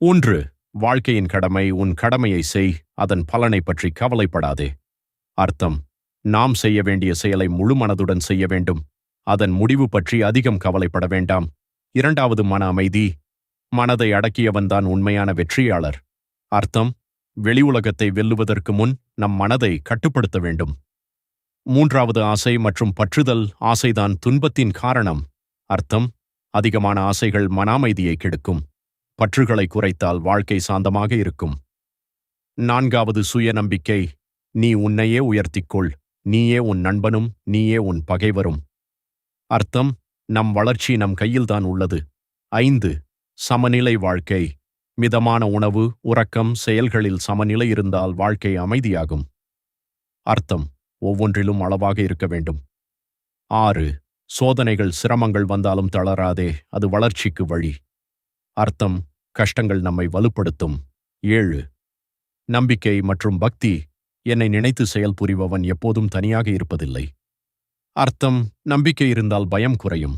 1. வாழ்க்கையின் கடமை. உன் கடமையை செய், அதன் பலனை பற்றி கவலைப்படாதே. அர்த்தம்: நாம் செய்ய வேண்டிய செயலை முழு மனதுடன் செய்ய வேண்டும். அதன் முடிவு பற்றி அதிகம் கவலைப்பட வேண்டாம். 2. மன அமைதி. மனதை அடக்கியவன்தான் உண்மையான வெற்றியாளர். அர்த்தம்: வெளி உலகத்தை வெல்லுவதற்கு முன் நம் மனதை கட்டுப்படுத்த வேண்டும். 3. ஆசை மற்றும் பற்றுதல். ஆசைதான் துன்பத்தின் காரணம். அர்த்தம்: அதிகமான ஆசைகள் மன அமைதியை கெடுக்கும். பற்றுகளை குறைத்தால் வாழ்க்கை சாந்தமாக இருக்கும். 4. சுயநம்பிக்கை. நீ உன்னையே உயர்த்திக்கொள். நீயே உன் நண்பனும் நீயே உன் பகைவரும். அர்த்தம்: நம் வளர்ச்சி நம் கையில்தான் உள்ளது. 5. சமநிலை வாழ்க்கை. மிதமான உணவு, உறக்கம், செயல்களில் சமநிலை இருந்தால் வாழ்க்கை அமைதியாகும். அர்த்தம்: ஒவ்வொன்றிலும் அளவாக இருக்க வேண்டும். 6. சோதனைகள், சிரமங்கள் வந்தாலும் தளராதே, அது வளர்ச்சிக்கு வழி. அர்த்தம்: கஷ்டங்கள் நம்மை வலுப்படுத்தும். 7. நம்பிக்கை மற்றும் பக்தி. என்னை நினைத்து செயல் புரிபவன் எப்போதும் தனியாக இருப்பதில்லை. அர்த்தம்: நம்பிக்கை இருந்தால் பயம் குறையும்.